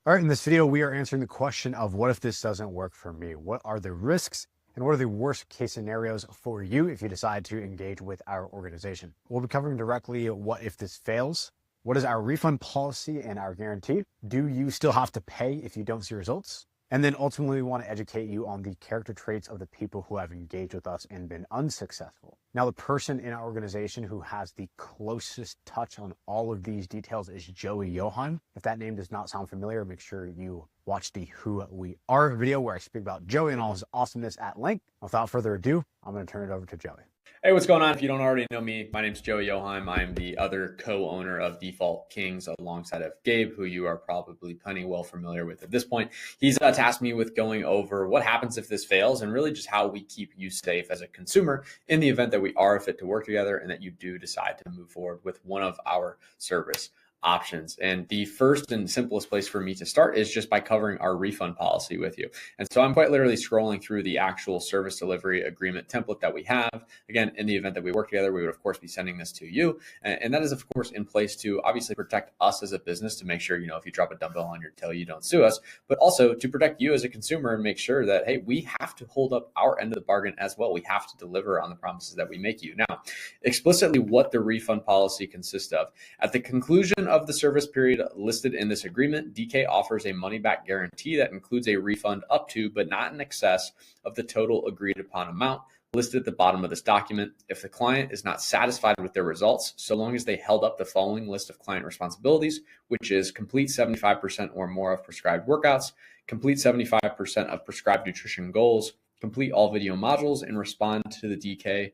All right, in this video, we are answering the question of what if this doesn't work for me? What are the risks and what are the worst case scenarios for you if you decide to engage with our organization? We'll be covering directly what if this fails? What is our refund policy and our guarantee? Do you still have to pay if you don't see results? And then ultimately, we want to educate you on the character traits of the people who have engaged with us and been unsuccessful. Now, the person in our organization who has the closest touch on all of these details is Joey Johan. If that name does not sound familiar, make sure you watch the Who We Are video where I speak about Joey and all his awesomeness at length. Without further ado, I'm going to turn it over to Joey. Hey, what's going on? If you don't already know me, my name's Joey Johan. I'm the other co-owner of Default Kings alongside of Gabe, who you are probably plenty well familiar with at this point. He's tasked me with going over what happens if this fails and really just how we keep you safe as a consumer in the event that we are fit to work together and that you do decide to move forward with one of our service options. And the first and simplest place for me to start is just by covering our refund policy with you. And so I'm quite literally scrolling through the actual service delivery agreement template that we have. Again, in the event that we work together, we would of course be sending this to you. And that is of course in place to obviously protect us as a business to make sure, if you drop a dumbbell on your toe, you don't sue us, but also to protect you as a consumer and make sure that, hey, we have to hold up our end of the bargain as well. We have to deliver on the promises that we make you. Now, explicitly what the refund policy consists of. At the conclusion of the service period listed in this agreement, DK offers a money-back guarantee that includes a refund up to, but not in excess of the total agreed upon amount listed at the bottom of this document. If the client is not satisfied with their results, so long as they held up the following list of client responsibilities, which is complete 75% or more of prescribed workouts, complete 75% of prescribed nutrition goals, complete all video modules, and respond to the DK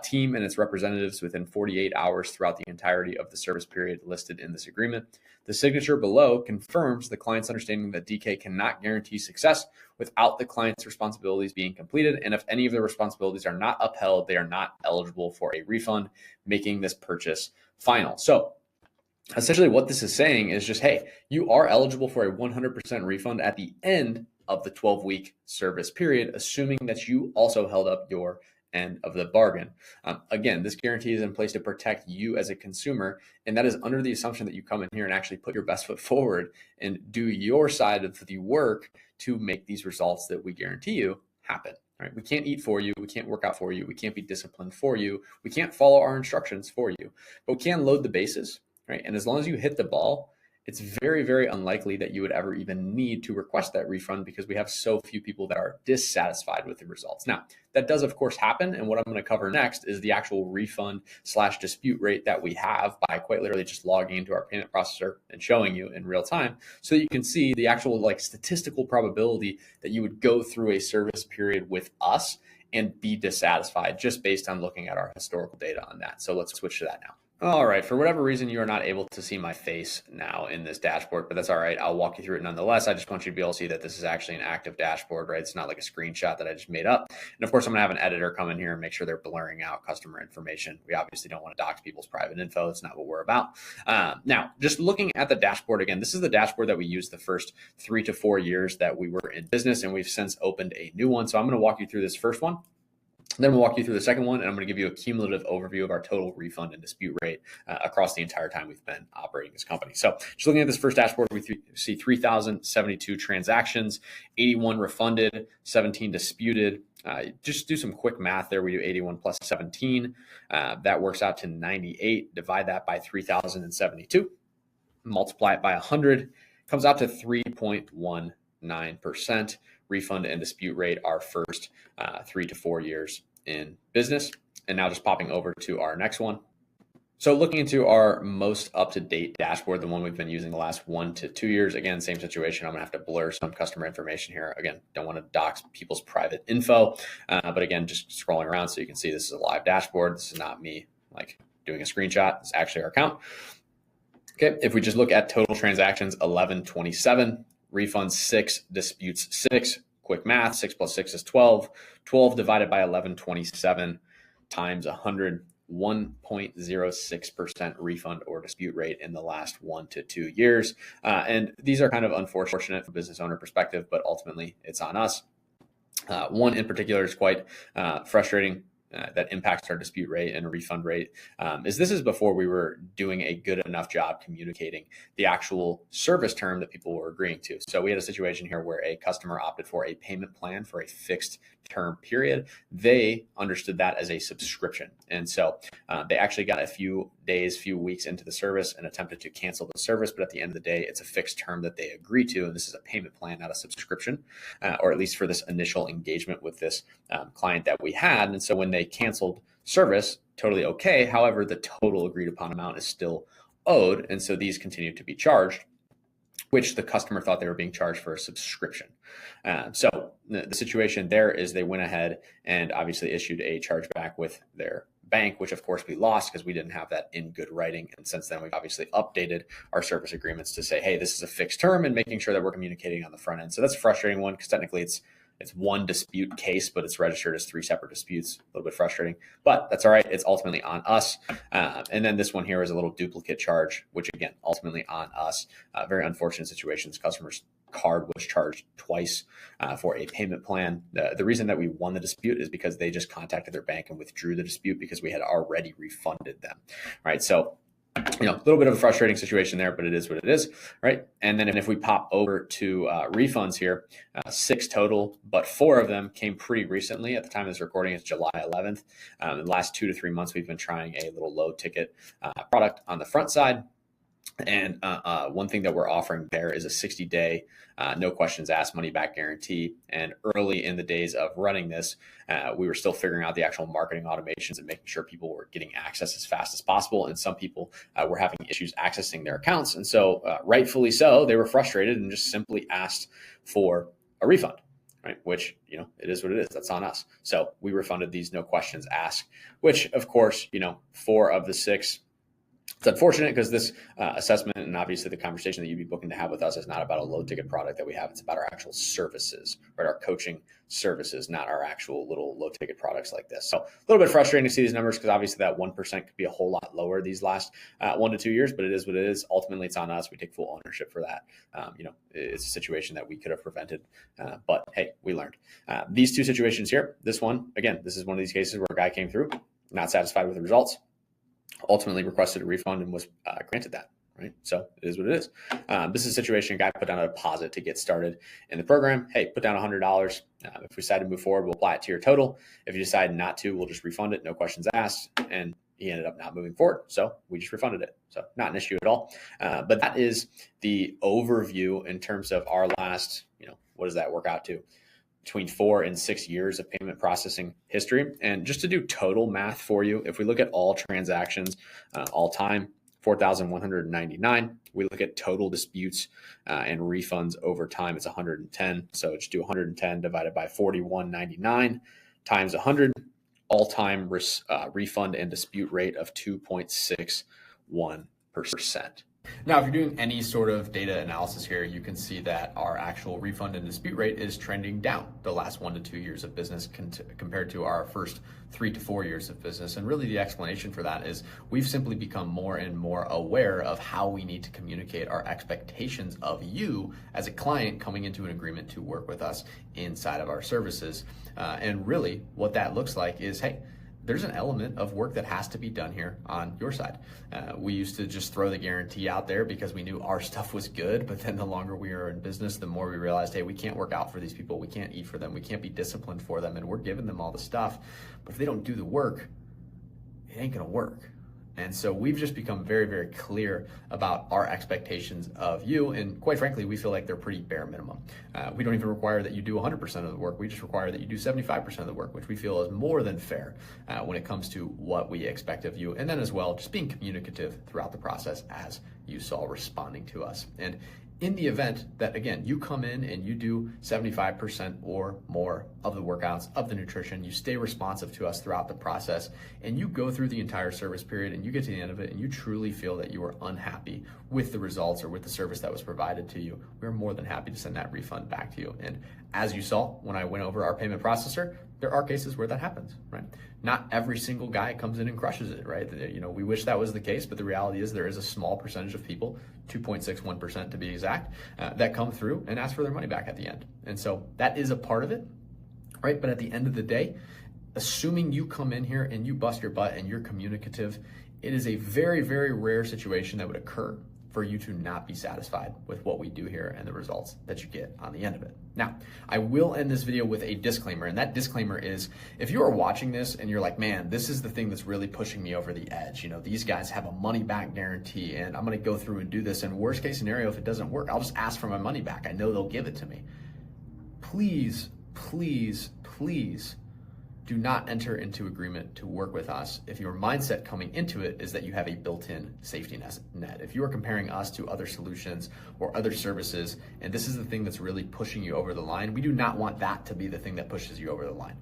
team and its representatives within 48 hours throughout the entirety of the service period listed in this agreement. The signature below confirms the client's understanding that DK cannot guarantee success without the client's responsibilities being completed. And if any of the responsibilities are not upheld, they are not eligible for a refund, making this purchase final. So essentially what this is saying is just, hey, you are eligible for a 100% refund at the end of the 12-week service period, assuming that you also held up your end of the bargain. Again, this guarantee is in place to protect you as a consumer, and that is under the assumption that you come in here and actually put your best foot forward and do your side of the work to make these results that we guarantee you happen. Right? We can't eat for you. We can't work out for you. We can't be disciplined for you. We can't follow our instructions for you, but we can load the bases. Right? And as long as you hit the ball, it's very, very unlikely that you would ever even need to request that refund because we have so few people that are dissatisfied with the results. Now, that does of course happen. And what I'm going to cover next is the actual refund / dispute rate that we have by quite literally just logging into our payment processor and showing you in real time so that you can see the actual statistical probability that you would go through a service period with us and be dissatisfied just based on looking at our historical data on that. So let's switch to that now. All right, for whatever reason, you are not able to see my face now in this dashboard, but that's all right. I'll walk you through it nonetheless. I just want you to be able to see that this is actually an active dashboard, right? It's not like a screenshot that I just made up. And of course, I'm gonna have an editor come in here and make sure they're blurring out customer information. We obviously don't want to dox people's private info. That's not what we're about. Now, just looking at the dashboard again, this is the dashboard that we used the first 3 to 4 years that we were in business, and we've since opened a new one. So I'm gonna walk you through this first one. Then we'll walk you through the second one, and I'm going to give you a cumulative overview of our total refund and dispute rate across the entire time we've been operating this company. So just looking at this first dashboard, we see 3,072 transactions, 81 refunded, 17 disputed. Just do some quick math there. We do 81 plus 17. That works out to 98. Divide that by 3,072. Multiply it by 100. Comes out to 3.19%. Refund and dispute rate our first 3 to 4 years in business. And now just popping over to our next one. So looking into our most up-to-date dashboard, the one we've been using the last 1 to 2 years, again, same situation. I'm gonna have to blur some customer information here. Again, don't wanna dox people's private info, but again, just scrolling around so you can see this is a live dashboard. This is not me doing a screenshot. It's actually our account. Okay, if we just look at total transactions, 1127, refunds 6, disputes 6, quick math, 6 plus 6 is 12. 12 divided by 1127 times 100, 1.06% refund or dispute rate in the last 1 to 2 years. And these are kind of unfortunate from a business owner perspective, but ultimately it's on us. One in particular is quite frustrating. that impacts our dispute rate and refund rate is this is before we were doing a good enough job communicating the actual service term that people were agreeing to. So we had a situation here where a customer opted for a payment plan for a fixed term period. They understood that as a subscription. And so they actually got a few weeks into the service and attempted to cancel the service. But at the end of the day, it's a fixed term that they agree to. And this is a payment plan, not a subscription, or at least for this initial engagement with this client that we had. And so when they canceled service, totally okay. However, the total agreed upon amount is still owed. And so these continue to be charged, which the customer thought they were being charged for a subscription. So the situation there is they went ahead and obviously issued a chargeback with their bank, which of course we lost because we didn't have that in good writing. And since then, we've obviously updated our service agreements to say, hey, this is a fixed term, and making sure that we're communicating on the front end. So that's a frustrating one because technically it's one dispute case, but it's registered as 3 separate disputes. A little bit frustrating, but that's all right. It's ultimately on us. And then this one here is a little duplicate charge, which again, ultimately on us. Very unfortunate situation. This customer's card was charged twice for a payment plan. The reason that we won the dispute is because they just contacted their bank and withdrew the dispute because we had already refunded them. Right. So a little bit of a frustrating situation there, but it is what it is, right? And then if we pop over to refunds here, 6 total, but 4 of them came pretty recently. At the time of this recording, it's July 11th. In the last 2 to 3 months, we've been trying a little low ticket product on the front side. And one thing that we're offering there is a 60-day, no questions asked, money back guarantee. And early in the days of running this, we were still figuring out the actual marketing automations and making sure people were getting access as fast as possible. And some people were having issues accessing their accounts. And so rightfully so, they were frustrated and just simply asked for a refund. Right, which, it is what it is. That's on us. So we refunded these no questions asked, which of course, 4 of the 6. It's unfortunate because this assessment and obviously the conversation that you'd be booking to have with us is not about a low ticket product that we have. It's about our actual services, right? Our coaching services, not our actual little low ticket products like this. So a little bit frustrating to see these numbers because obviously that 1% could be a whole lot lower these last 1 to 2 years, but it is what it is. Ultimately, it's on us. We take full ownership for that. It's a situation that we could have prevented, but hey, we learned. These 2 situations here, this one, again, this is one of these cases where a guy came through, not satisfied with the results, ultimately requested a refund and was granted that, right? So it is what it is. This is a situation, a guy put down a deposit to get started in the program. Hey, put down $100. If we decide to move forward, we'll apply it to your total. If you decide not to, we'll just refund it. No questions asked. And he ended up not moving forward. So we just refunded it. So not an issue at all. But that is the overview in terms of our last, what does that work out to? Between 4 and 6 years of payment processing history. And just to do total math for you, if we look at all transactions, all time, 4,199. We look at total disputes and refunds over time, it's 110. So just do 110 divided by 41.99 times 100, all-time refund and dispute rate of 2.61%. Now, if you're doing any sort of data analysis here, you can see that our actual refund and dispute rate is trending down the last 1 to 2 years of business compared to our first 3 to 4 years of business. And really the explanation for that is we've simply become more and more aware of how we need to communicate our expectations of you as a client coming into an agreement to work with us inside of our services. And really what that looks like is, hey, there's an element of work that has to be done here on your side. We used to just throw the guarantee out there because we knew our stuff was good, but then the longer we were in business, the more we realized, hey, we can't work out for these people. We can't eat for them. We can't be disciplined for them. And we're giving them all the stuff. But if they don't do the work, it ain't gonna work. And so we've just become very, very clear about our expectations of you. And quite frankly, we feel like they're pretty bare minimum. We don't even require that you do 100% of the work. We just require that you do 75% of the work, which we feel is more than fair when it comes to what we expect of you. And then as well, just being communicative throughout the process as you saw responding to us. And in the event that, again, you come in and you do 75% or more of the workouts, of the nutrition, you stay responsive to us throughout the process, and you go through the entire service period and you get to the end of it and you truly feel that you are unhappy with the results or with the service that was provided to you, we're more than happy to send that refund back to you. And as you saw when I went over our payment processor, there are cases where that happens, right? Not every single guy comes in and crushes it, right? We wish that was the case, but the reality is there is a small percentage of people, 2.61% to be exact, that come through and ask for their money back at the end. And so that is a part of it, right? But at the end of the day, assuming you come in here and you bust your butt and you're communicative, it is a very, very rare situation that would occur for you to not be satisfied with what we do here and the results that you get on the end of it. Now, I will end this video with a disclaimer, and that disclaimer is, if you are watching this and you're like, man, this is the thing that's really pushing me over the edge, you know, these guys have a money back guarantee and I'm gonna go through and do this, and worst case scenario, if it doesn't work, I'll just ask for my money back. I know they'll give it to me. Please, please, please do not enter into agreement to work with us if your mindset coming into it is that you have a built-in safety net. If you are comparing us to other solutions or other services, and this is the thing that's really pushing you over the line, we do not want that to be the thing that pushes you over the line.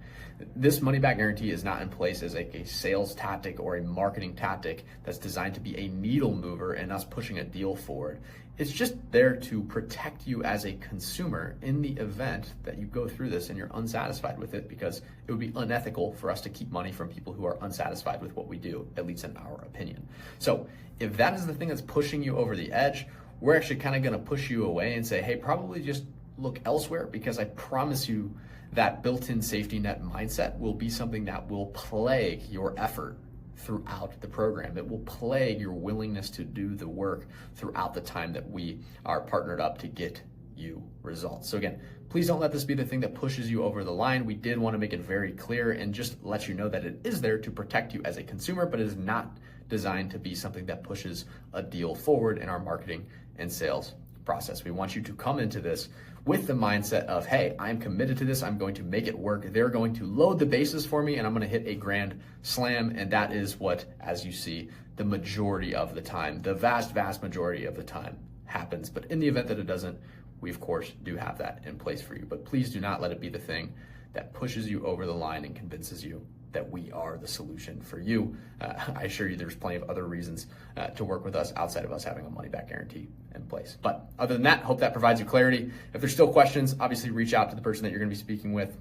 This money back guarantee is not in place as a sales tactic or a marketing tactic that's designed to be a needle mover and us pushing a deal forward. It's just there to protect you as a consumer in the event that you go through this and you're unsatisfied with it, because it would be unethical for us to keep money from people who are unsatisfied with what we do, at least in our opinion. So if that is the thing that's pushing you over the edge, we're actually kind of going to push you away and say, hey, probably just look elsewhere, because I promise you that built-in safety net mindset will be something that will plague your effort throughout the program. It will plague your willingness to do the work throughout the time that we are partnered up to get you results. So again, please don't let this be the thing that pushes you over the line. We did want to make it very clear and just let you know that it is there to protect you as a consumer, but it is not designed to be something that pushes a deal forward in our marketing and sales process. We want you to come into this with the mindset of, hey, I'm committed to this. I'm going to make it work. They're going to load the bases for me and I'm going to hit a grand slam. And that is what, as you see, the majority of the time, the vast, vast majority of the time happens. But in the event that it doesn't, we of course do have that in place for you. But please do not let it be the thing that pushes you over the line and convinces you that we are the solution for you. I assure you there's plenty of other reasons to work with us outside of us having a money back guarantee in place. But other than that, hope that provides you clarity. If there's still questions, obviously reach out to the person that you're going to be speaking with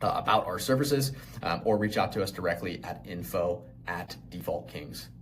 about our services, or reach out to us directly at info@defaultkings.com.